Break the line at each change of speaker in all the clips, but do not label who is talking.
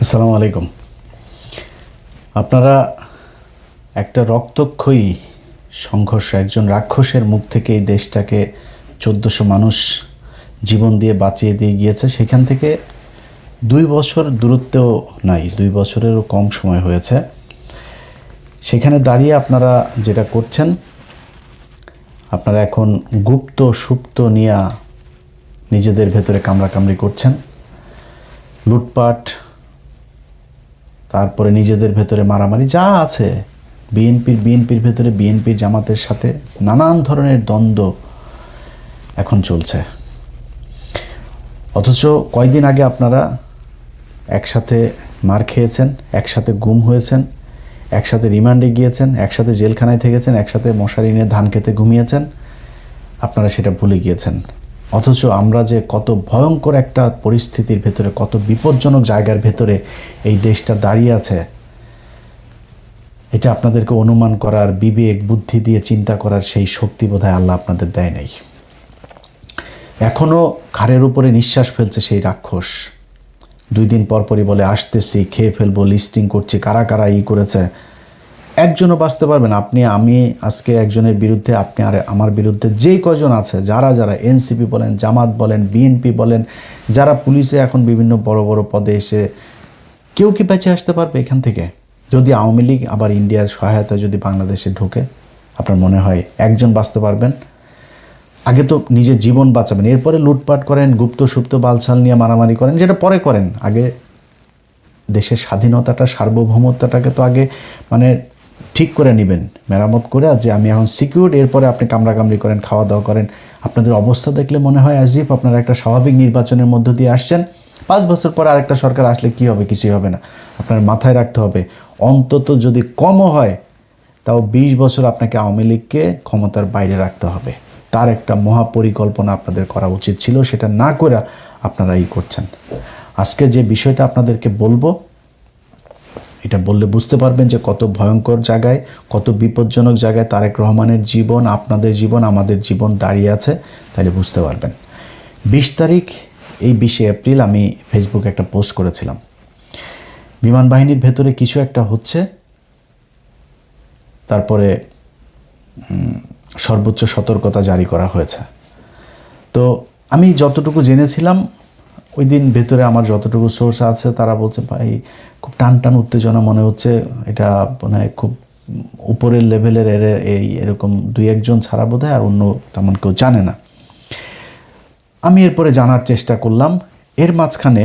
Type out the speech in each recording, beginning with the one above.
আসসালামু আলাইকুম। আপনারা একটা রক্তক্ষয়ী সংঘর্ষ, একজন রাক্ষসের মুখ থেকে এই দেশটাকে 1400 মানুষ জীবন দিয়ে বাঁচিয়ে দিয়ে গিয়েছে। সেখান থেকে 2 বছর দূরত্বেও নাই, 2 বছরেরও কম সময় হয়েছে। সেখানে দাঁড়িয়ে আপনারা যেটা করছেন, আপনারা এখন গুপ্ত সুপ্ত নিয়ে নিজেদের ভেতরে কামড়াকামড়ি করছেন, লুটপাট, তারপরে নিজেদের ভেতরে মারামারি যা আছে, বিএনপির ভেতরে বিএনপির জামাতের সাথে নানান ধরনের দ্বন্দ্ব এখন চলছে। অথচ কয়েকদিন আগে আপনারা একসাথে মার খেয়েছেন, একসাথে গুম হয়েছেন, একসাথে রিমান্ডে গিয়েছেন, একসাথে জেলখানায় থেকেছেন, একসাথে মশারি নিয়ে ধান খেতে ঘুমিয়েছেন। আপনারা সেটা ভুলে গিয়েছেন। অথচ আমরা যে কত ভয়ঙ্কর একটা পরিস্থিতির ভেতরে, কত বিপজ্জনক জায়গার ভেতরে এই দেশটা দাঁড়িয়ে আছে, এটা আপনাদেরকে অনুমান করার, বিবেক বুদ্ধি দিয়ে চিন্তা করার সেই শক্তি বোধহয় আল্লাহ আপনাদের দেয় নাই। এখনও ঘাড়ের উপরে নিঃশ্বাস ফেলছে সেই রাক্ষস। 2 দিন পরপরই বলে আসতেছি, খেয়ে ফেলবো, লিস্টিং করছি, কারা কারা করেছে। একজনও বাঁচতে পারবেন। আমি আজকে একজনের বিরুদ্ধে, আপনি আর আমার বিরুদ্ধে যেই কয়জন আছে, যারা এনসিপি বলেন, জামাত বলেন, বিএনপি বলেন, যারা পুলিশে এখন বিভিন্ন বড় বড় পদে এসে, কেউ কি বেঁচে আসতে পারবে এখান থেকে? যদি আওয়ামী লীগ আবার ইন্ডিয়ার সহায়তা যদি বাংলাদেশে ঢোকে, আপনার মনে হয় একজন বাঁচতে পারবেন? আগে তো নিজের জীবন বাঁচাবেন, এরপরে লুটপাট করেন, গুপ্ত সুপ্ত বালছাল নিয়ে মারামারি করেন, যেটা পরে করেন। আগে দেশের স্বাধীনতাটা, সার্বভৌমত্বটাকে তো আগে ঠিক করে নেবেন, মেরামত করে, যে আমি এখন সিকিউর, এরপরে আপনি কামড়াকামড়ি করেন, খাওয়া দাওয়া করেন। আপনাদের অবস্থা দেখলে মনে হয় অ্যাজ ইফ আপনারা একটা স্বাভাবিক নির্বাচনের মধ্য দিয়ে আসছেন। 5 বছর পর আরেকটা সরকার আসলে কি হবে? কিছুই হবে না। আপনার মাথায় রাখতে হবে, অন্তত যদি কমও হয়, তাও 20 বছর আপনাকে আওয়ামী লীগকে ক্ষমতার বাইরে রাখতে হবে। তার একটা মহাপরিকল্পনা আপনাদের করা উচিত ছিল, সেটা না করে আপনারা করছেন। আজকে যে বিষয়টা আপনাদেরকে বলবো, এটা বললে বুঝতে পারবেন যে কত ভয়ঙ্কর জায়গায়, কত বিপজ্জনক জায়গায় তারেক রহমানের জীবন, আপনাদের জীবন, আমাদের জীবন দাঁড়িয়ে আছে। তাহলে বুঝতে পারবেন। 20 তারিখ, এই 20 এপ্রিল আমি ফেসবুকে একটা পোস্ট করেছিলাম, বিমান বাহিনীর ভেতরে কিছু একটা হচ্ছে, তারপরে সর্বোচ্চ সতর্কতা জারি করা হয়েছে। তো আমি যতটুকু জেনেছিলাম, ওই দিন ভেতরে আমার যতটুকু সোর্স আছে, তারা বলছে ভাই খুব টান টান উত্তেজনা মনে হচ্ছে, এটা মনে হয় খুব উপরের লেভেলের, এরকম 2-1 জন ছাড়া বোধ হয় আর অন্য তেমন কেউ জানে না। আমি এরপরে জানার চেষ্টা করলাম। এর মাঝখানে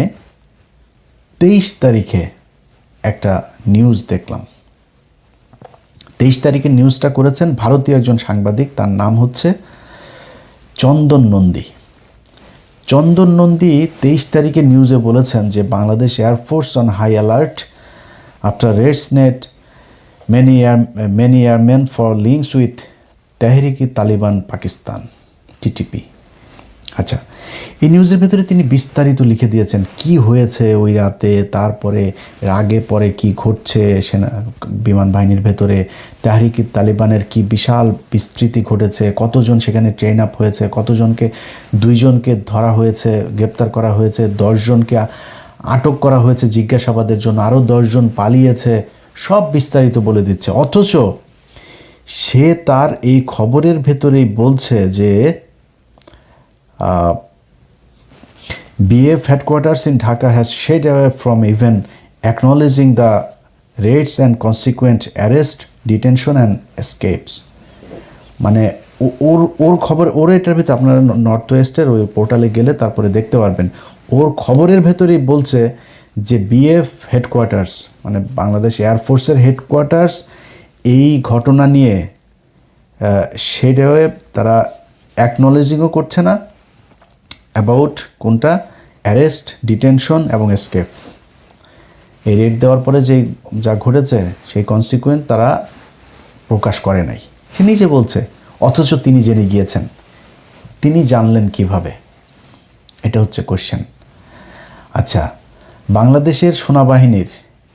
23 তারিখে একটা নিউজ দেখলাম। 23 তারিখের নিউজটা করেছেন ভারতীয় একজন সাংবাদিক, তার নাম হচ্ছে চন্দন নন্দী। চন্দন নন্দী 23 তারিখে নিউজে বলেছেন যে Bangladesh air force on high alert after raids net many airman for links with Tehriki Taliban Pakistan, TTP. আচ্ছা, এই নিউজের ভেতরে তিনি বিস্তারিত লিখে দিয়েছেন কি হয়েছে ওই রাতে, তারপরে আগে পরে কি ঘটছে, সেনা বিমান বাহিনীর ভেতরে তেহরিকি তালিবানের কি বিশাল বিস্তৃতি ঘটেছে, কতজন সেখানে ট্রেন আপ হয়েছে, কতজনকে, 2 জনকে ধরা হয়েছে, গ্রেপ্তার করা হয়েছে, 10 জনকে আটক করা হয়েছে জিজ্ঞাসাবাদের জন্য, আরও 10 জন পালিয়েছে, সব বিস্তারিত বলে দিচ্ছে। অথচ সে তার এই খবরের ভেতরেই বলছে যে BF headquarters in Dhaka has shied away from even acknowledging the raids and consequent arrest, detention and escapes. মানে ওর খবর, ওর এটার ভিতরে আপনারা নর্থ ওয়েস্টের ওই পোর্টালে গেলে তারপরে দেখতে পারবেন, ওর খবরের ভেতরেই বলছে যে BF হেডকোয়ার্টার্স, মানে বাংলাদেশ এয়ারফোর্সের হেডকোয়ার্টার্স, এই ঘটনা নিয়ে শেড অ্যাওয়ে, তারা অ্যাকনোলেজিংও করছে না অ্যাবাউট কোনটা, অ্যারেস্ট, ডিটেনশন এবং এসকেপ। এই রেড দেওয়ার পরে যা ঘটেছে সেই কনসিকুয়েন্ট তারা প্রকাশ করে নাই, সে নিজে বলছে। অথচ তিনি জেনে গিয়েছেন। তিনি জানলেন কিভাবে? এটা হচ্ছে কোশ্চেন। আচ্ছা, বাংলাদেশের সেনাবাহিনীর,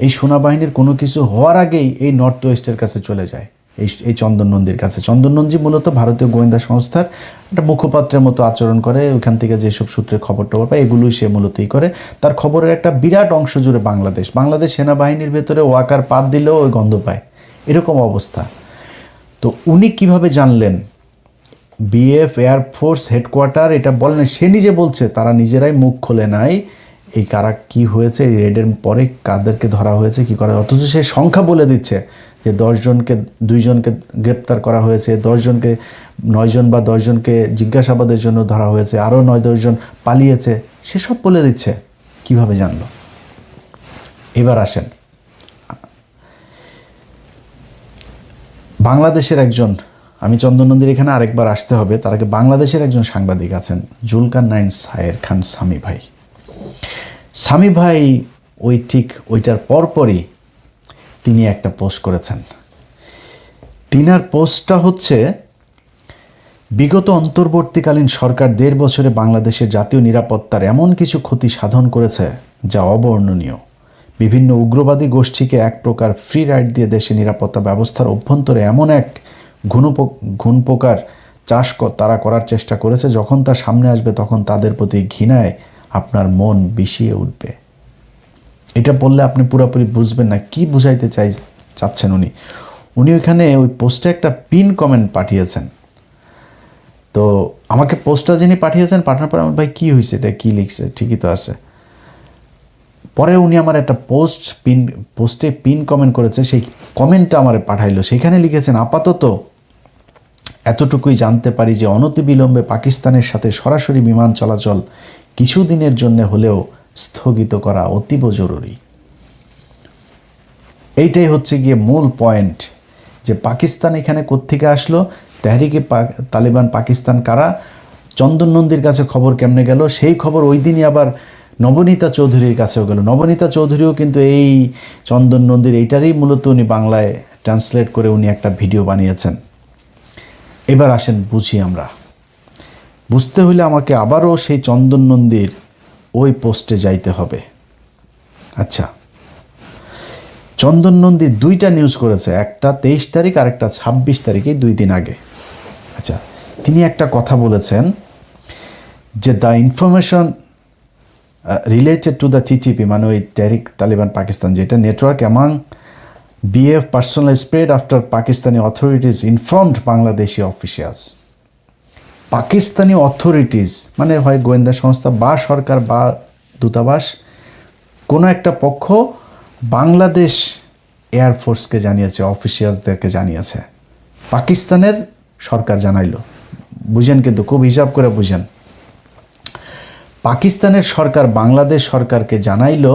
এই সেনাবাহিনীর কোনো কিছু হওয়ার আগেই এই নর্থ ওয়েস্টের কাছে চলে যায়। এই চন্দন নন্দীর কাছে। চন্দন নন্দী মূলত ভারতীয় গোয়েন্দা সংস্থার একটা মুখপাত্রের মতো আচরণ করে, ওইখান থেকে যেসব সূত্রে খবর টবর পায় এগুলোই সে মূলতই করে। তার খবরের একটা বিরাট অংশ জুড়ে বাংলাদেশ সেনাবাহিনীর ভেতরে ওয়াকার পাত দিলেও ওই গন্ধ পায়, এরকম অবস্থা। তো উনি কিভাবে জানলেন? বিএফ এয়ারফোর্স হেডকোয়ার্টার এটা বলেন, সে নিজে বলছে তারা নিজেরাই মুখ খোলে নাই এই কারা কি হয়েছে, এই রেডের পরে কাদেরকে ধরা হয়েছে কি করা, অথচ সে সংখ্যা বলে দিচ্ছে যে 2 জনকে গ্রেপ্তার করা হয়েছে, 9 জন বা 10 জনকে জিজ্ঞাসাবাদের জন্য ধরা হয়েছে, আরও 9-10 জন পালিয়েছে, সেসব বলে দিচ্ছে। কিভাবে জানলো? এবার আসেন, বাংলাদেশের একজন, আমি চন্দন নন্দীর এখানে আরেকবার আসতে হবে, তার আগে বাংলাদেশের একজন সাংবাদিক আছেন জুলকারনাইন সায়ের খান সামি ভাই। সামি ভাই ওইটার পরপরই তিনি একটা পোস্ট করেছেন। তিনার পোস্টটা হচ্ছে, বিগত অন্তর্বর্তীকালীন সরকার 1.5 বছরে বাংলাদেশের জাতীয় নিরাপত্তার এমন কিছু ক্ষতি সাধন করেছে যা অবর্ণনীয়। বিভিন্ন উগ্রবাদী গোষ্ঠীকে এক প্রকার ফ্রি রাইড দিয়ে দেশে নিরাপত্তা ব্যবস্থার অভ্যন্তরে এমন এক ঘুণপোকার চাষ তারা করার চেষ্টা করেছে, যখন তা সামনে আসবে তখন তাদের প্রতি ঘৃণায় আপনার মন বিষিয়ে উঠবে। এটা বললে আপনি পুরোপুরি বুঝবেন না কি বুঝাইতে চাচ্ছেন উনি ওইখানে ওই পোস্টে একটা পিন কমেন্ট পাঠিয়েছেন। তো আমাকে পোস্টটা যিনি পাঠিয়েছেন, পাঠানোর পরে আমার ভাই কী হয়েছে, এটা কী লিখছে, ঠিকই তো আছে। পরে উনি আমার একটা পোস্টে পিন কমেন্ট করেছে, সেই কমেন্টটা আমার পাঠাইলো। সেখানে লিখেছেন, আপাতত এতটুকুই জানতে পারি যে অনতিবিলম্বে পাকিস্তানের সাথে সরাসরি বিমান চলাচল কিছুদিনের জন্য হলেও স্থগিত করা অতীব জরুরি। এইটাই হচ্ছে গিয়ে মূল পয়েন্ট, যে পাকিস্তান এখানে কোত্থেকে আসলো, তেহরিকে তালিবান পাকিস্তান কারা, চন্দন নন্দীর কাছে খবর কেমনে গেল, সেই খবর ওই দিনই আবার নবনীতা চৌধুরীর কাছেও গেল। নবনীতা চৌধুরীও কিন্তু এই চন্দন নন্দীর এইটারই মূলত উনি বাংলায় ট্রান্সলেট করে উনি একটা ভিডিও বানিয়েছেন। এবার আসেন বুঝি আমরা। বুঝতে হলে আমাকে আবারও সেই চন্দন নন্দীর ওই পোস্টে যাইতে হবে। আচ্ছা, চন্দন নন্দী 2টা নিউজ করেছে, একটা 23 তারিখ আর একটা 26 তারিখে, 2 দিন আগে। আচ্ছা, তিনি একটা কথা বলেছেন যে the information related to the TTP, মানে ওই তেহরিক তালিবান পাকিস্তান, যেটা network among BF personal spread after Pakistani authorities informed Bangladeshi officials. Pakistani authorities মানে হয় গোয়েন্দা সংস্থা বা সরকার বা দূতাবাস, কোনো একটা পক্ষ বাংলাদেশ এয়ারফোর্সকে জানিয়েছে, অফিসিয়ালসদেরকে জানিয়েছে, পাকিস্তানের সরকার জানাইলো। বুঝেন, কিন্তু খুব হিসাব করে বুঝেন। পাকিস্তানের সরকার বাংলাদেশ সরকারকে জানাইলো,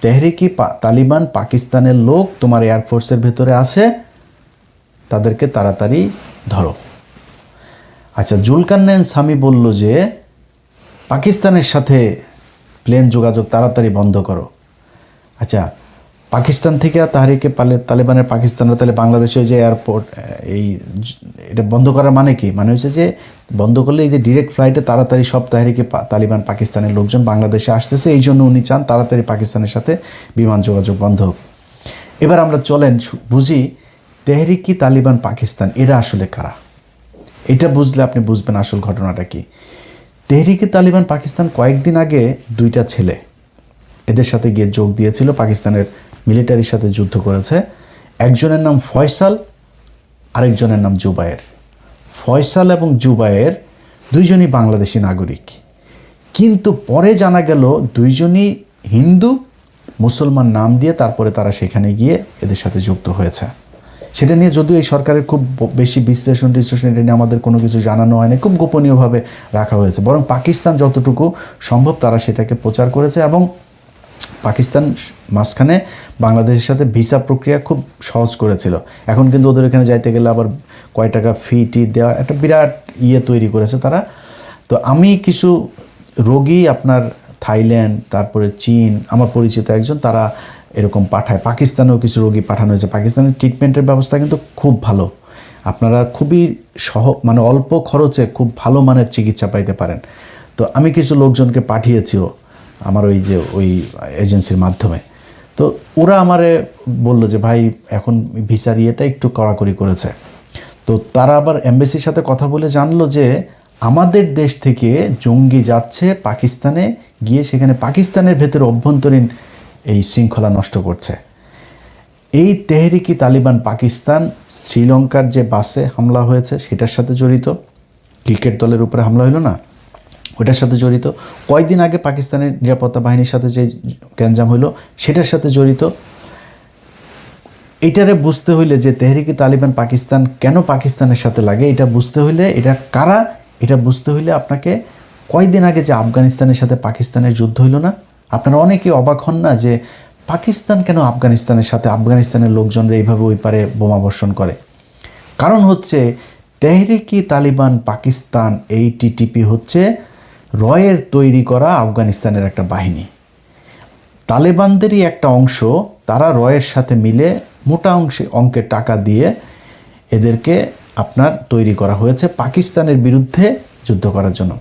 তেহরিকি তালিবান পাকিস্তানের লোক তোমার এয়ারফোর্সের ভেতরে আছে, তাদেরকে তাড়াতাড়ি ধরো। আচ্ছা, জুলকারনাইন সামি বলল যে পাকিস্তানের সাথে প্লেন যোগাযোগ তাড়াতাড়ি বন্ধ করো। আচ্ছা, পাকিস্তান থেকে তাহরিকে তালিবানের পাকিস্তানরা তাহলে বাংলাদেশে যে এয়ারপোর্ট এটা বন্ধ করার মানে কি? মানে হচ্ছে যে বন্ধ করলে এই যে ডিরেক্ট ফ্লাইটে তাড়াতাড়ি সব তাহরিকে তালিবান পাকিস্তানের লোকজন বাংলাদেশে আসতেছে, এই জন্য উনি চান তাড়াতাড়ি পাকিস্তানের সাথে বিমান যোগাযোগ বন্ধ হোক। এবার আমরা চলেন বুঝি তেহরিকি তালিবান পাকিস্তান এরা আসলে কারা। এটা বুঝলে আপনি বুঝবেন আসল ঘটনাটা কি। তেহরিকি তালিবান পাকিস্তান কয়েকদিন আগে 2টা ছেলে এদের সাথে গিয়ে যোগ দিয়েছিল, পাকিস্তানের মিলিটারির সাথে যুদ্ধ করেছে। একজনের নাম ফয়সাল, আরেকজনের নাম জুবায়ের। ফয়সাল এবং জুবায়ের 2জনই বাংলাদেশি নাগরিক, কিন্তু পরে জানা গেল 2জনই হিন্দু মুসলমান নাম দিয়ে তারপরে তারা সেখানে গিয়ে এদের সাথে যুক্ত হয়েছে। সেটা নিয়ে যদিও এই সরকারের খুব বেশি বিশ্লেষণ এটা নিয়ে আমাদের কোনো কিছু জানানো হয়নি, খুব গোপনীয়ভাবে রাখা হয়েছে। বরং পাকিস্তান যতটুকু সম্ভব তারা সেটাকে প্রচার করেছে, এবং পাকিস্তান মাঝখানে বাংলাদেশের সাথে ভিসা প্রক্রিয়া খুব সহজ করেছিল। এখন কিন্তু ওদের এখানে যাইতে গেলে আবার কয় টাকা ফি দেওয়া, একটা বিরাট তৈরি করেছে তারা। তো আমি কিছু রোগী আপনার থাইল্যান্ড, তারপরে চীন, আমার পরিচিত একজন, তারা এরকম পাঠায়। পাকিস্তানেও কিছু রোগী পাঠানো হয়েছে। পাকিস্তানের ট্রিটমেন্টের ব্যবস্থা কিন্তু খুব ভালো, আপনারা খুবই মানে অল্প খরচে খুব ভালো মানের চিকিৎসা পাইতে পারেন। তো আমি কিছু লোকজনকে পাঠিয়েছিও আমার ওই এজেন্সির মাধ্যমে। তো ওরা আমারে বলল যে ভাই এখন ভিসার ইয়েটা একটু কড়াকড়ি করেছে। তো তারা আবার এমবেসির সাথে কথা বলে জানলো যে আমাদের দেশ থেকে জঙ্গি যাচ্ছে পাকিস্তানে, গিয়ে সেখানে পাকিস্তানের ভেতরে অভ্যন্তরীণ এই শৃঙ্খলা নষ্ট করছে। এই তেহরিকি তালিবান পাকিস্তান শ্রীলঙ্কার যে বাসে হামলা হয়েছে সেটার সাথে জড়িত, ক্রিকেট দলের উপরে হামলা হলো না, ওটার সাথে জড়িত। কয়েকদিন আগে পাকিস্তানের নিরাপত্তা বাহিনীর সাথে যে গ্যাঞ্জাম হলো সেটার সাথে জড়িত। এইটারে বুঝতে হইলে যে তেহরিকি তালিবান পাকিস্তান কেন পাকিস্তানের সাথে লাগে, এটা বুঝতে হইলে এটা কারা, এটা বুঝতে হইলে আপনাকে কয়েকদিন আগে যে আফগানিস্তানের সাথে পাকিস্তানের যুদ্ধ হইল না, আপনারা অনেকেই অবাক হন না যে পাকিস্তান কেন আফগানিস্তানের সাথে, আফগানিস্তানের লোকজনরা এইভাবে ওই পারে বোমা বর্ষণ করে। কারণ হচ্ছে তেহরিকি তালিবান পাকিস্তান, এই টিটিপি হচ্ছে রয়ের তৈরি করা আফগানিস্তানের একটা বাহিনী। তালেবানদেরই একটা অংশ, তারা রয়ের সাথে মিলে মোটা অঙ্কের টাকা দিয়ে এদেরকে আপনার তৈরি করা হয়েছে পাকিস্তানের বিরুদ্ধে যুদ্ধ করার জন্য।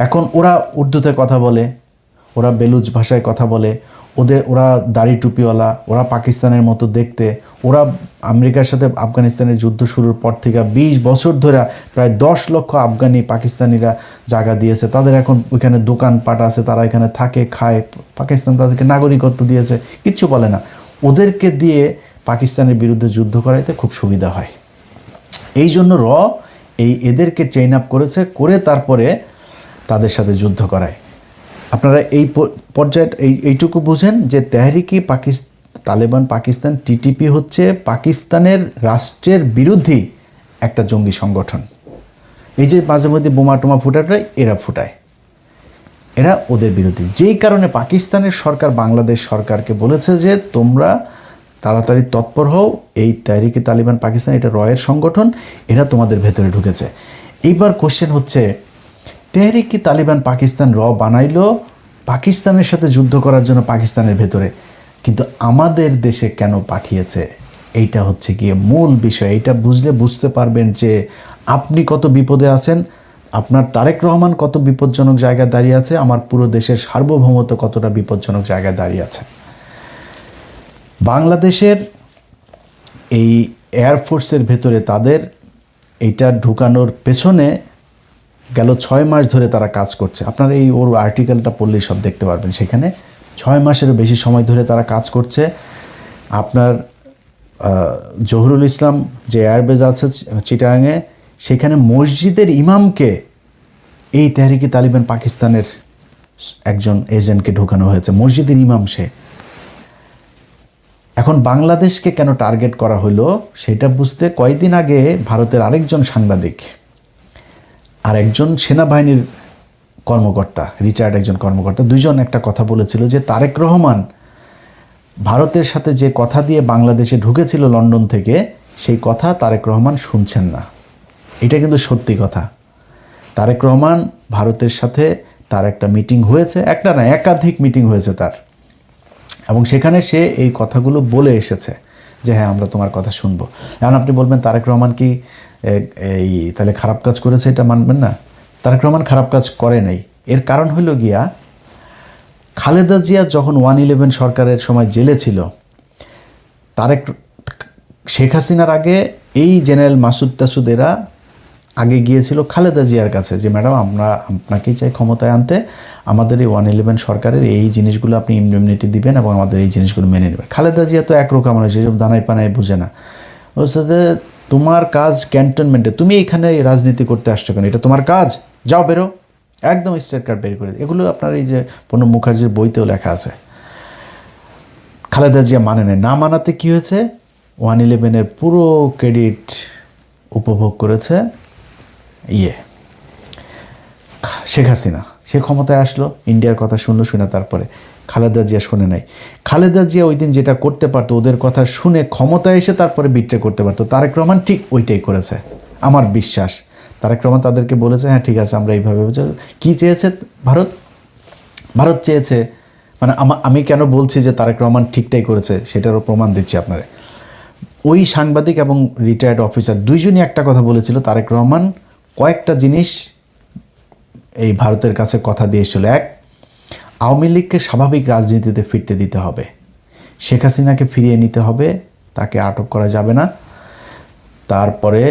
এখন ওরা উর্দুতে কথা বলে, ওরা বেলুচ ভাষায় কথা বলে, ওরা দাড়ি টুপিওয়ালা, ওরা পাকিস্তানের মতো দেখতে। ওরা আমেরিকার সাথে আফগানিস্তানের যুদ্ধ শুরুর পর থেকে 20 বছর ধরে প্রায় 10 লক্ষ আফগানি পাকিস্তানিরা জায়গা দিয়েছে। তাদের এখন ওইখানে দোকানপাট আছে, তারা এখানে থাকে খায়, পাকিস্তান তাদেরকে নাগরিকত্ব দিয়েছে, কিচ্ছু বলে না। ওদেরকে দিয়ে পাকিস্তানের বিরুদ্ধে যুদ্ধ করাইতে খুব সুবিধা হয়। এই জন্য এদেরকে ট্রেন আপ করেছে, করে তারপরে তাদের সাথে যুদ্ধ করায়। আপনারা এই পর্যায়ে এইটুকু বুঝেন যে তেহরিকি তালেবান পাকিস্তান টিটিপি হচ্ছে পাকিস্তানের রাষ্ট্রের বিরোধী একটা জঙ্গি সংগঠন। এই যে মাঝে মধ্যে বোমা টোমা ফুটায়, এরা ফুটায়, এরা ওদের বিরোধী। যেই কারণে পাকিস্তানের সরকার বাংলাদেশ সরকারকে বলেছে যে তোমরা তাড়াতাড়ি তৎপর হও, এই তেহরিকি তালিবান পাকিস্তান এটা রয়ের সংগঠন, এরা তোমাদের ভেতরে ঢুকেছে। এইবার কোশ্চেন হচ্ছে তেহরিকি তালিবান পাকিস্তান বানাইলো পাকিস্তানের সাথে যুদ্ধ করার জন্য পাকিস্তানের ভেতরে, কিন্তু আমাদের দেশে কেন পাঠিয়েছে? এইটা হচ্ছে গিয়ে মূল বিষয়। এইটা বুঝতে পারবেন যে আপনি কত বিপদে আছেন, আপনার তারেক রহমান কত বিপজ্জনক জায়গায় দাঁড়িয়ে আছে, আমার পুরো দেশের সার্বভৌমত্ব কতটা বিপজ্জনক জায়গায় দাঁড়িয়ে আছে। বাংলাদেশের এই এয়ারফোর্সের ভেতরে তাদের এইটা ঢুকানোর পেছনে গেল 6 মাস ধরে তারা কাজ করছে। আপনারা এই ওর আর্টিকেলটা পড়লেই সব দেখতে পারবেন। সেখানে 6 মাসেরও বেশি সময় ধরে তারা কাজ করছে। আপনার জহুরুল ইসলাম যে এয়ারবেজ আছে চিটাগাংয়ে, সেখানে মসজিদের ইমামকে এই তেহরিকি তালিবান পাকিস্তানের একজন এজেন্টকে ঢোকানো হয়েছে। মসজিদের ইমাম সে। এখন বাংলাদেশকে কেন টার্গেট করা হলো সেটা বুঝতে কয়েকদিন আগে ভারতের আরেকজন সাংবাদিক আর একজন সেনাবাহিনীর কর্মকর্তা, রিটায়ার্ড একজন কর্মকর্তা, দুইজন একটা কথা বলেছিল যে তারেক রহমান ভারতের সাথে যে কথা দিয়ে বাংলাদেশে ঢুকেছিল লন্ডন থেকে, সেই কথা তারেক রহমান শুনছেন না। এটা কিন্তু সত্যি কথা। তারেক রহমান ভারতের সাথে তার একটা মিটিং হয়েছে, একটা না একাধিক মিটিং হয়েছে তার, এবং সেখানে সে এই কথাগুলো বলে এসেছে যে হ্যাঁ আমরা তোমার কথা শুনবো। এখন আপনি বলবেন তারেক রহমান কি এই তাহলে খারাপ কাজ করেছে, এটা মানবেন না? তারেক রহমান খারাপ কাজ করে নাই। এর কারণ হলো গিয়া খালেদা জিয়া যখন 111 সরকারের সময় জেলে ছিল, শেখ হাসিনার আগে এই জেনারেল মাসুদ টাসুদ এরা আগে গিয়েছিল খালেদা জিয়ার কাছে যে ম্যাডাম আমরা আপনাকেই চাই ক্ষমতায় আনতে, আমাদের এই 111 সরকারের এই জিনিসগুলো আপনি ইমডিউনিটি দিবেন এবং আমাদের এই জিনিসগুলো মেনে নেবেন। খালেদা জিয়া তো একরকম মানুষ, এসব দানাই পানায় বুঝে না। বলছে যে তোমার কাজ ক্যান্টনমেন্টে, তুমি এখানে রাজনীতি করতে আসছো কেন? এটা তোমার কাজ, যাও বেরো, একদম স্ট্রেট কার্ড বের করে। এগুলো আপনার এই যে প্রণব মুখার্জির বইতেও লেখা আছে। খালেদা জিয়া মানে নেই, না মানাতে কী হয়েছে, 111 পুরো ক্রেডিট উপভোগ করেছে শেখ হাসিনা। সে ক্ষমতায় আসলো, ইন্ডিয়ার কথা শুনলো, শুনে তারপরে খালেদা জিয়া শুনে নাই। খালেদা জিয়া ওই দিন যেটা করতে পারতো, ওদের কথা শুনে ক্ষমতায় এসে তারপরে বিট্রে করতে পারতো। তারেক রহমান ঠিক ওইটাই করেছে আমার বিশ্বাস। তারেক রহমান তাদেরকে বলেছে হ্যাঁ ঠিক আছে আমরা এইভাবে, কি চেয়েছে ভারত চেয়েছে, মানে আমি কেন বলছি যে তারেক রহমান ঠিকটাই করেছে সেটারও প্রমাণ দিচ্ছি আপনারা। ওই সাংবাদিক এবং রিটায়ার্ড অফিসার দুইজনই একটা কথা বলেছিল, তারেক রহমান কয়েকটা জিনিস এই ভারতের কাছে কথা দিয়েছিল। এক, আওয়ামী লীগকে স্বাভাবিক রাজনীতিতে ফিরতে দিতে হবে, শেখ হাসিনাকে ফিরিয়ে নিতে হবে, তাকে আটক করা যাবে না। তারপরে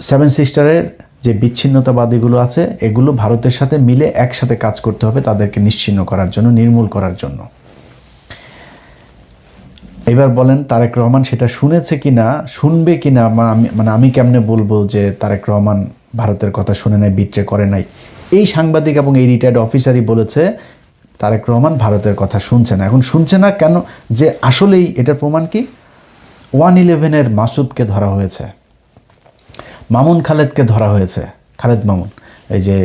সেভেন সিস্টারের যে বিচ্ছিন্নতাবাদীগুলো আছে এগুলো ভারতের সাথে মিলে একসাথে কাজ করতে হবে তাদেরকে নিশ্চিহ্ন করার জন্য, নির্মূল করার জন্য। এবার বলেন তারেক রহমান সেটা শুনেছে কিনা, শুনবে কিনা, মানে আমি কেমনে বলবো যে তারেক রহমান ভারতের কথা শুনে নাই, বিট্রে করে নাই? এই সাংবাদিক এবং এই রিটায়ার্ড অফিসারই বলেছে তারেক রহমান ভারতের কথা শুনছে না। এখন শুনছে না কেন, যে আসলেই এটার প্রমাণ কি? 111-এর মাসুদকে ধরা হয়েছে, মামুন খালেদকে ধরা হয়েছে, খালেদ মামুন, এই যে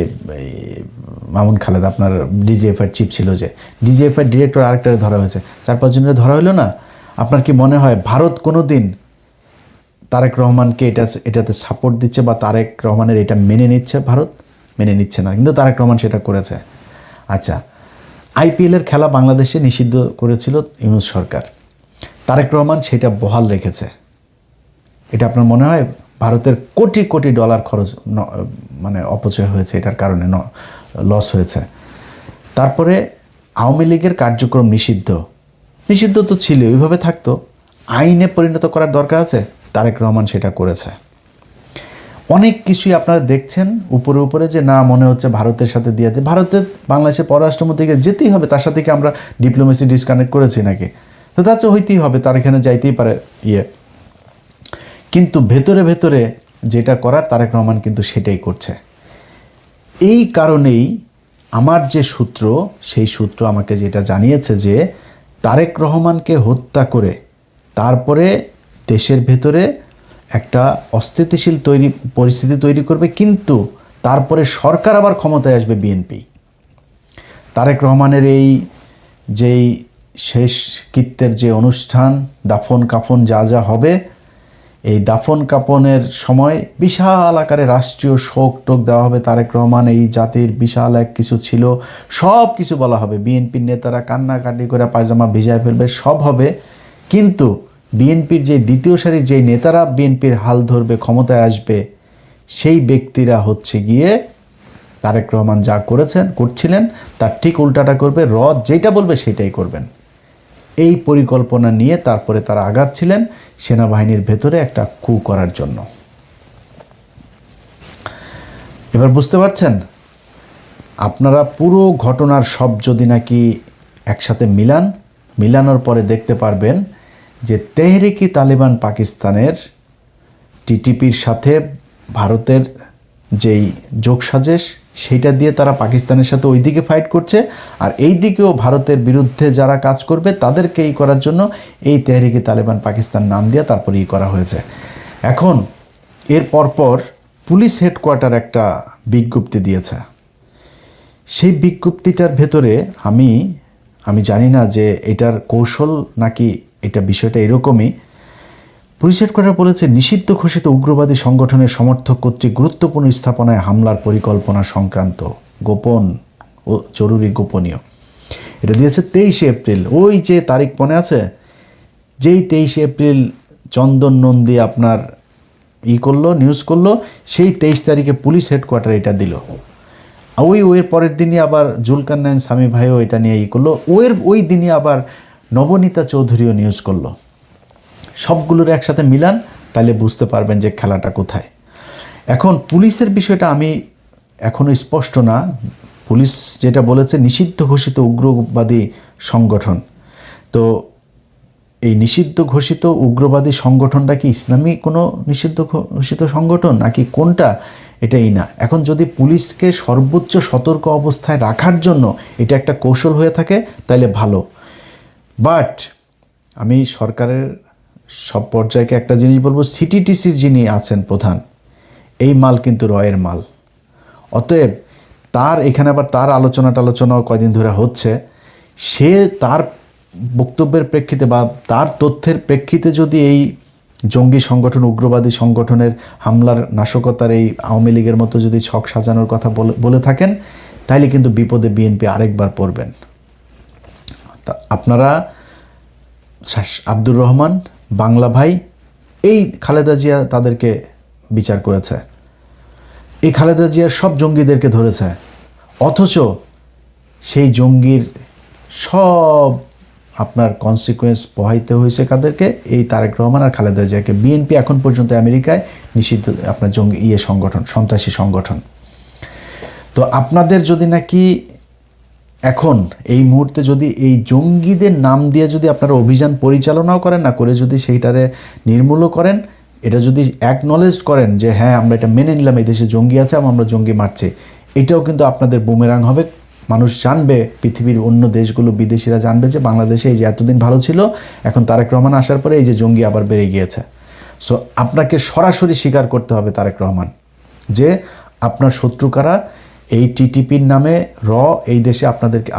মামুন খালেদ আপনার ডিজিএফআই চিফ ছিল, যে ডিজিএফআই ডিরেক্টর আরেকটারে ধরা হয়েছে, 4-5 জনের ধরা হইলো না? আপনার কি মনে হয় ভারত কোনো দিন তারেক রহমানকে এটাতে সাপোর্ট দিচ্ছে বা তারেক রহমানের এটা মেনে নিচ্ছে? ভারত মেনে নিচ্ছে না, কিন্তু তারেক রহমান সেটা করেছে। আচ্ছা, আইপিএলের খেলা বাংলাদেশে নিষিদ্ধ করেছিল ইউনূস সরকার, তারেক রহমান সেটা বহাল রেখেছে। এটা আপনার মনে হয় ভারতের কোটি কোটি ডলার খরচ মানে অপচয় হয়েছে, এটার কারণে লস হয়েছে? তারপরে আওয়ামী লীগের কার্যক্রম নিষিদ্ধ তো ছিল, ওইভাবে থাকতো, আইনে পরিণত করার দরকার আছে, তারেক রহমান সেটা করেছে। অনেক কিছুই আপনারা দেখছেন উপরে উপরে যে না মনে হচ্ছে ভারতের সাথে দিয়ে, ভারতের বাংলাদেশের পররাষ্ট্রমন্ত্রীকে যেতেই হবে, তার সাথে কি আমরা ডিপ্লোমেসি ডিসকানেক্ট করেছি নাকি? তো তার তো হইতেই হবে, তার এখানে যাইতেই পারে কিন্তু ভেতরে ভেতরে যেটা করার তারেক রহমান কিন্তু সেটাই করছে। এই কারণেই আমার যে সূত্র, সেই সূত্র আমাকে যেটা জানিয়েছে যে তারেক রহমানকে হত্যা করে তারপরে দেশের ভেতরে একটা অস্থিতিশীল পরিস্থিতি তৈরি করবে, কিন্তু তারপরে সরকার আবার ক্ষমতায় আসবে বিএনপি। তারেক রহমানের এই যেই শেষ কৃত্যের যে অনুষ্ঠান, দাফন কাফন যা যা হবে, এই দাফন কাফনের সময় বিশাল আকারে রাষ্ট্রীয় শোক টোক দেওয়া হবে। তারেক রহমান এই জাতির বিশাল এক কিছু ছিল, সব কিছু বলা হবে। বিএনপির নেতারা কান্নাকাটি করে পায়জামা ভিজায় ফেলবে, সব হবে। কিন্তু বিএনপির যে দ্বিতীয় সারির যেই নেতারা বিএনপির হাল ধরবে, ক্ষমতায় আসবে, সেই ব্যক্তিরা হচ্ছে গিয়ে তারেক রহমান যা করছিলেন তার ঠিক উল্টাটা করবে। যেটা বলবে সেটাই করবেন, এই পরিকল্পনা নিয়ে তারপরে তারা আগাচ্ছিলেন সেনাবাহিনীর ভেতরে একটা কু করার জন্য। এবার বুঝতে পারছেন? আপনারা পুরো ঘটনার সব যদি নাকি একসাথে মিলানোর পরে দেখতে পারবেন যে তেহরিকি তালিবান পাকিস্তানের টিটিপির সাথে ভারতের যেই যোগসাজেশ, সেইটা দিয়ে তারা পাকিস্তানের সাথে ওই দিকে ফাইট করছে, আর এই দিকেও ভারতের বিরুদ্ধে যারা কাজ করবে তাদেরকে এই করার জন্য এই তেহরিকি তালিবান পাকিস্তান নাম দিয়ে তারপরে করা হয়েছে। এখন এর পরপর পুলিশ হেডকোয়ার্টার একটা বিজ্ঞপ্তি দিয়েছে। সেই বিজ্ঞপ্তিটার ভেতরে আমি জানি না যে এটার কৌশল নাকি এটা বিষয়টা এরকমই। পুলিশ হেডকোয়ার্টার বলেছে, নিষিদ্ধ ঘোষিত উগ্রবাদী সংগঠনের সমর্থক কর্তৃক গুরুত্বপূর্ণ স্থাপনায় হামলার পরিকল্পনা সংক্রান্ত গোপন ও জরুরি গোপনীয়। এটা দিয়েছে 23 এপ্রিল। ওই যে তারিখ মনে আছে, যেই 23 এপ্রিল চন্দন নন্দী আপনার নিউজ করলো, সেই 23 তারিখে পুলিশ হেডকোয়ার্টার এটা দিল। ওর পরের দিনই আবার জুলকারনাইন স্বামী ভাইও এটা নিয়ে করলো। ওই দিনই আবার নবনীতা চৌধুরীও নিউজ করলো। সবগুলোর একসাথে মিলান, তাহলে বুঝতে পারবেন যে খেলাটা কোথায়। এখন পুলিশের বিষয়টা আমি এখনো স্পষ্ট না। পুলিশ যেটা বলেছে নিষিদ্ধ ঘোষিত উগ্রবাদী সংগঠন, তো এই নিষিদ্ধ ঘোষিত উগ্রবাদী সংগঠনটা কি ইসলামী কোনো নিষিদ্ধ ঘোষিত সংগঠন নাকি কোনটা, এটাই না। এখন যদি পুলিশকে সর্বোচ্চ সতর্ক অবস্থায় রাখার জন্য এটা একটা কৌশল হয়ে থাকে তাহলে ভালো। বাট আমি সরকারের সব পর্যায়কে একটা জিনিস বলবো, সিটিটিসির যিনি আছেন প্রধান, এই মাল কিন্তু রয়ের মাল। অতএব তার এখানে আবার তার আলোচনাও কয়দিন ধরে হচ্ছে, সে তার বক্তব্যের প্রেক্ষিতে বা তার তথ্যের প্রেক্ষিতে যদি এই জঙ্গি সংগঠন, উগ্রবাদী সংগঠনের হামলার নাশকতার এই আওয়ামী লীগের মতো যদি ছক সাজানোর কথা বলে থাকেন, তাহলে কিন্তু বিপদে বিএনপি আরেকবার পড়বেন। তা আপনারা আব্দুর রহমান, বাংলা ভাই, এই খালেদা জিয়া তাদেরকে বিচার করেছে, এই খালেদা জিয়ার সব জঙ্গিদেরকে ধরেছে, অথচ সেই জঙ্গির সব আপনার কনসিকুয়েন্স পোহাইতে হয়েছে কাদেরকে? এই তারেক রহমান আর খালেদা জিয়াকে। বিএনপি এখন পর্যন্ত আমেরিকায় নিষিদ্ধ আপনার জঙ্গি সংগঠন, সন্ত্রাসী সংগঠন। তো আপনাদের যদি নাকি এখন এই মুহূর্তে যদি এই জঙ্গিদের নাম দিয়ে যদি আপনারা অভিযান পরিচালনাও করেন, না করে যদি সেইটারে নির্মূলও করেন, এটা যদি অ্যাকনলেজ করেন যে হ্যাঁ আমরা এটা মেনে নিলাম এই দেশে জঙ্গি আছে এবং আমরা জঙ্গি মারছি, এটাও কিন্তু আপনাদের বুমেরাং হবে। মানুষ জানবে, পৃথিবীর অন্য দেশগুলো, বিদেশিরা জানবে যে বাংলাদেশে এই যে এতদিন ভালো ছিল, এখন তারেক রহমান আসার পরে এই যে জঙ্গি আবার বেড়ে গিয়েছে। সো আপনাকে সরাসরি স্বীকার করতে হবে তারেক রহমান যে আপনার শত্রু কারা। এই টিটিপির নামে এই দেশে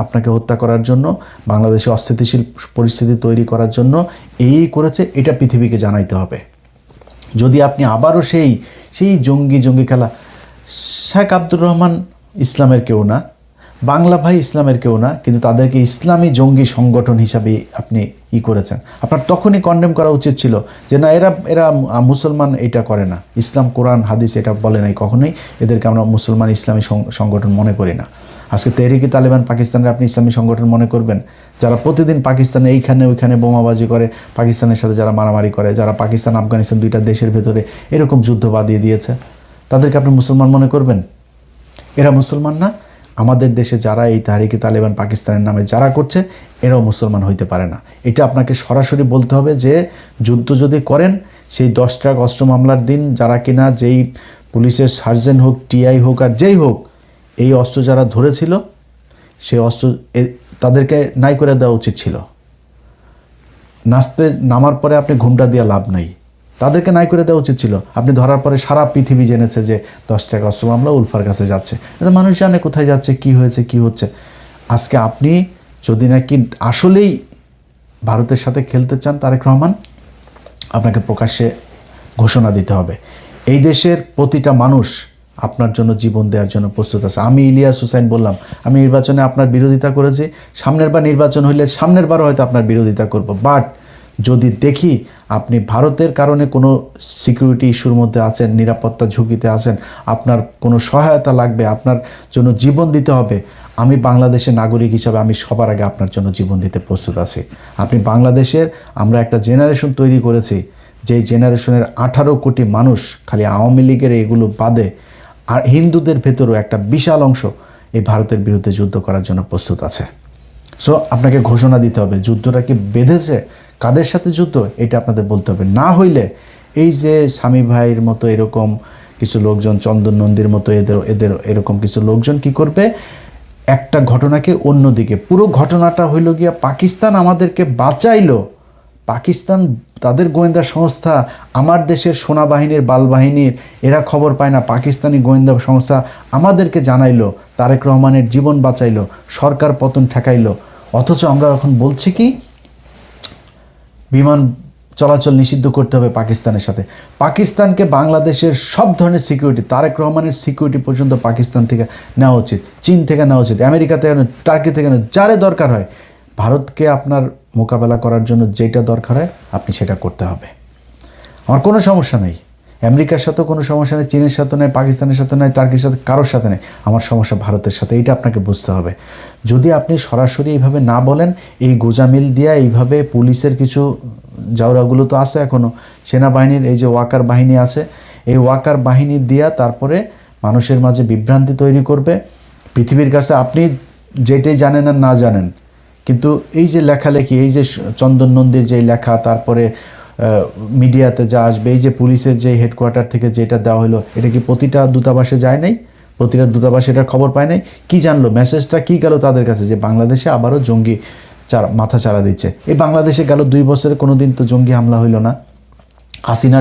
আপনাকে হত্যা করার জন্য, বাংলাদেশে অস্থিতিশীল পরিস্থিতি তৈরি করার জন্য এই করেছে, এটা পৃথিবীকে জানাইতে হবে। যদি আপনি আবারও সেই জঙ্গি খেলা, শেখ আব্দুর রহমান ইসলামের কেউ না, বাংলা ভাই ইসলামের কেউ না, কিন্তু তাদেরকে ইসলামী জঙ্গি সংগঠন হিসাবে আপনি করেছেন। আপনার তখনই কন্ডেম করা উচিত ছিল যে না, এরা মুসলমান, এটা করে না, ইসলাম কোরআন হাদিস এটা বলে নাই কখনোই, এদেরকে আমরা মুসলমান ইসলামী সংগঠন মনে করি না। আজকে তেহরিকে তালেবান পাকিস্তানের আপনি ইসলামী সংগঠন মনে করবেন? যারা প্রতিদিন পাকিস্তানে এইখানে ওইখানে বোমাবাজি করে, পাকিস্তানের সাথে যারা মারামারি করে, যারা পাকিস্তান আফগানিস্তান দুইটা দেশের ভেতরে এরকম যুদ্ধ বাঁধিয়ে দিয়েছে, তাদেরকে আপনি মুসলমান মনে করবেন? এরা মুসলমান না। আমাদের দেশে যারা এই তাহরিকে তালেবান পাকিস্তানের নামে যারা করছে, এরাও মুসলমান হইতে পারে না। এটা আপনাকে সরাসরি বলতে হবে যে যুদ্ধ যদি করেন, সেই 10 ট্রাক অস্ত্র মামলার দিন যারা কিনা, যেই পুলিশের সার্জেন্ট হোক, টিআই হোক আর যেই হোক, এই অস্ত্র যারা ধরেছিল, সেই অস্ত্র তাদেরকে নাই করে দেওয়া উচিত ছিল। নামার পরে আপনি ঘুমটা দিয়ে লাভ নাই, তাদেরকে নাই করে দেওয়া উচিত ছিল। আপনি ধরার পরে সারা পৃথিবী জেনেছে যে 10 টাকা অস্ত্র মামলা উলফার কাছে যাচ্ছে, এটা মানুষ জানে কোথায় যাচ্ছে, কি হয়েছে, কি হচ্ছে। আজকে আপনি যদি নাকি আসলেই ভারতের সাথে খেলতে চান তারেক রহমান, আপনাকে প্রকাশ্যে ঘোষণা দিতে হবে এই দেশের প্রতিটা মানুষ আপনার জন্য জীবন দেওয়ার জন্য প্রস্তুত আছে। আমি ইলিয়াস হুসাইন বললাম, আমি নির্বাচনে আপনার বিরোধিতা করেছি, সামনের বার নির্বাচন হইলে সামনের বারও হয়তো আপনার বিরোধিতা করব। বাট যদি দেখি আপনি ভারতের কারণে কোনো সিকিউরিটি ইস্যুর মধ্যে আছেন, নিরাপত্তা ঝুঁকিতে আছেন, আপনার কোনো সহায়তা লাগবে, আপনার জন্য জীবন দিতে হবে, আমি বাংলাদেশের নাগরিক হিসাবে আমি সবার আগে আপনার জন্য জীবন দিতে প্রস্তুত আছি। আপনি বাংলাদেশের, আমরা একটা জেনারেশন তৈরি করেছি, যেই জেনারেশনের 18 কোটি মানুষ, খালি আওয়ামী লীগের এগুলো বাদে আর হিন্দুদের ভেতরও একটা বিশাল অংশ এই ভারতের বিরুদ্ধে যুদ্ধ করার জন্য প্রস্তুত আছে। সো আপনাকে ঘোষণা দিতে হবে যুদ্ধটা কি বেঁধেছে, কাদের সাথে যুদ্ধ, এটা আপনাদের বলতে হবে। না হইলে এই যে স্বামী ভাইয়ের মতো এরকম কিছু লোকজন, চন্দন নন্দীর মতো এদের এরকম কিছু লোকজন কি করবে, একটা ঘটনাকে অন্যদিকে, পুরো ঘটনাটা হইল গিয়া পাকিস্তান আমাদেরকে বাঁচাইলো, পাকিস্তান তাদের গোয়েন্দা সংস্থা আমার দেশের সেনাবাহিনীর বালবাহিনীর এরা খবর পায় না, পাকিস্তানি গোয়েন্দা সংস্থা আমাদেরকে জানাইলো, তারেক রহমানের জীবন বাঁচাইলো, সরকার পতন ঠেকাইলো। অথচ আমরা এখন বলছি কি বিমান চলাচল নিষিদ্ধ করতে হবে পাকিস্তানের সাথে। পাকিস্তানকে বাংলাদেশের সব ধরনের সিকিউরিটি, তারেক রহমানের সিকিউরিটি পর্যন্ত পাকিস্তান থেকে নেওয়া উচিত, চীন থেকে নেওয়া উচিত, আমেরিকা থেকে, টার্কি থেকে, যারে দরকার হয়। ভারতকে আপনার মোকাবেলা করার জন্য যেটা দরকার হয় আপনি সেটা করতে হবে। আমার কোনো সমস্যা নেই, আমেরিকার সাথেও কোনো সমস্যা নেই, চীনের সাথে নেই, পাকিস্তানের সাথে নেই, টার্কির সাথে, কারোর সাথে নেই। আমার সমস্যা ভারতের সাথে, এইটা আপনাকে বুঝতে হবে। যদি আপনি সরাসরি এইভাবে না বলেন, এই গোজামিল দিয়া এইভাবে পুলিশের কিছু জাউরাগুলো তো আছে এখনও, সেনাবাহিনীর এই যে ওয়াকার বাহিনী আছে, এই ওয়াকার বাহিনী দিয়া তারপরে মানুষের মাঝে বিভ্রান্তি তৈরি করবে। পৃথিবীর কাছে আপনি যেটাই জানেন আর না জানেন, কিন্তু এই যে লেখালেখি, এই যে চন্দন নন্দীর যে লেখা, তারপরে মিডিয়াতে যা আসবে, এই যে পুলিশের যে হেডকোয়ার্টার থেকে যেটা দেওয়া হলো, এটা কি প্রতিটা দূতাবাসে যায় নাই? প্রতিটা দূতাবাসে এটার খবর পায় নাই? কি জানলো, মেসেজটা কি গেল তাদের কাছে যে বাংলাদেশে আবারও জঙ্গি মাথা চারা দিচ্ছে? এই বাংলাদেশে গেল 2 বছরে কোনো দিন তো জঙ্গি হামলা হইল না। হাসিনা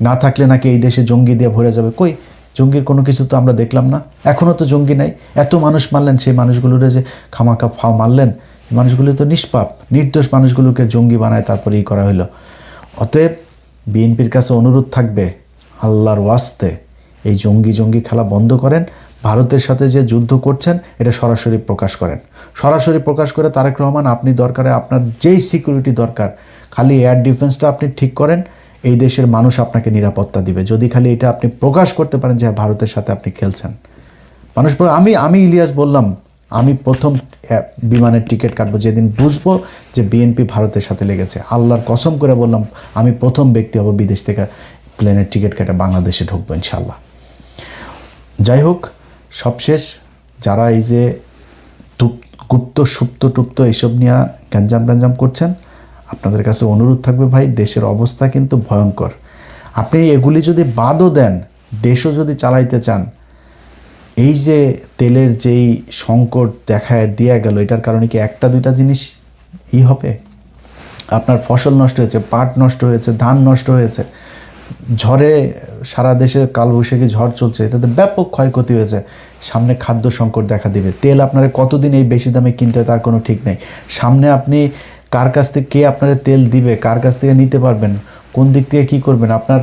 না থাকলে নাকি এই দেশে জঙ্গি দিয়ে ভরে যাবে, কই জঙ্গির কোনো কিছু তো আমরা দেখলাম না, এখনও তো জঙ্গি নাই। এত মানুষ মারলেন, সেই মানুষগুলোরে যে খামাখা ফাও মারলেন, এই মানুষগুলো তো নিষ্পাপ, নির্দোষ মানুষগুলোকে জঙ্গি বানায় তারপরে করা হইলো। অতএব বিএনপির কাছে অনুরোধ থাকবে, আল্লাহর ওয়াস্তে এই জঙ্গি খেলা বন্ধ করেন। ভারতের সাথে যে যুদ্ধ করছেন এটা সরাসরি প্রকাশ করেন, সরাসরি প্রকাশ করে তারেক রহমান আপনি দরকারে আপনার যেই সিকিউরিটি দরকার, খালি এয়ার ডিফেন্সটা আপনি ঠিক করেন, এই দেশের মানুষ আপনাকে নিরাপত্তা দিবে। যদি খালি এটা আপনি প্রকাশ করতে পারেন যে ভারতের সাথে আপনি খেলছেন, মানুষ আমি ইলিয়াস বললাম, আমি প্রথম বিমানের টিকিট কাটবো যেদিন বুঝবো যে বিএনপি ভারতের সাথে লেগেছে। আল্লাহর কসম করে বললাম, আমি প্রথম ব্যক্তি হব বিদেশ থেকে প্লেনের টিকিট কেটে বাংলাদেশে ঢুকবো ইনশাল্লাহ। যাই হোক, সবশেষ যারা এই যে গুপ্ত সুপ্ত টুপ্ত এইসব নিয়ে গ্যাঞ্জাম করছেন, আপনাদের কাছে অনুরোধ থাকবে ভাই, দেশের অবস্থা কিন্তু ভয়ঙ্কর। আপনি এগুলি যদি বাদও দেন, দেশও যদি চালাইতে চান, এই যে তেলের যেই সংকট দেখায় দিয়ে গেল, এটার কারণে কি একটা দুইটা জিনিস হবে? আপনার ফসল নষ্ট হয়েছে, পাট নষ্ট হয়েছে, ধান নষ্ট হয়েছে, ঝড়ে সারা দেশে কালবৈশাখী ঝড় চলছে, এটাতে ব্যাপক ক্ষয়ক্ষতি হয়েছে। সামনে খাদ্য সংকট দেখা দিবে। তেল আপনারা কতদিন এই বেশি দামে কিনতে হয় তার কোনো ঠিক নেই। সামনে আপনি কার কাছ থেকে কে আপনারা তেল দিবে, কার কাছ থেকে নিতে পারবেন, কোন দিক থেকে কী করবেন, আপনার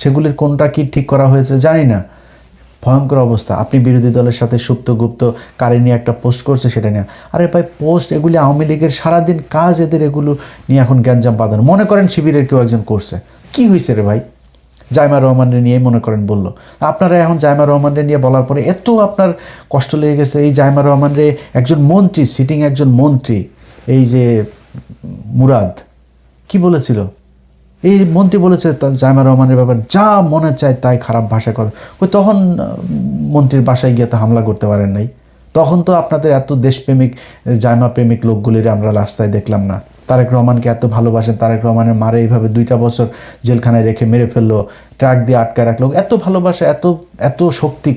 সেগুলির কোনটা কি ঠিক করা হয়েছে জানি না। ভয়ঙ্কর অবস্থা। আপনি বিরোধী দলের সাথে সুপ্ত গুপ্ত কারে নিয়ে একটা পোস্ট করছে, সেটা নিয়ে, আরে ভাই পোস্ট এগুলি আওয়ামী লীগের সারাদিন কাজ, এদের এগুলো নিয়ে এখন গ্যাঞ্জাম বাঁধানো। মনে করেন শিবিরের কেউ একজন করছে, কি হয়েছে রে ভাই? জাইমা রহমানরে নিয়ে মনে করেন বললো, আপনারা এখন জাইমা রহমানরে নিয়ে বলার পরে এত আপনার কষ্ট লেগে গেছে। এই জাইমা রহমানরে একজন মন্ত্রী, সিটিং একজন মন্ত্রী, এই যে মুরাদ কি বলেছিল, এই মন্ত্রী বলেছে জাইমা রহমানের ব্যাপারে যা মনে চায় তাই খারাপ ভাষায় কথা। ওই তখন মন্ত্রীর বাসায় গিয়ে তো হামলা করতে পারেন নাই? তখন তো আপনাদের এত দেশপ্রেমিক জাইমা প্রেমিক লোকগুলির আমরা রাস্তায় দেখলাম না। তারেক রহমানকে এত ভালোবাসেন, তারেক রহমানের মারে এইভাবে 2টা বছর জেলখানায় রেখে মেরে ফেললো, ট্রাক দিয়ে আটকায় রাখলো, এত ভালোবাসা, এত এত শক্তি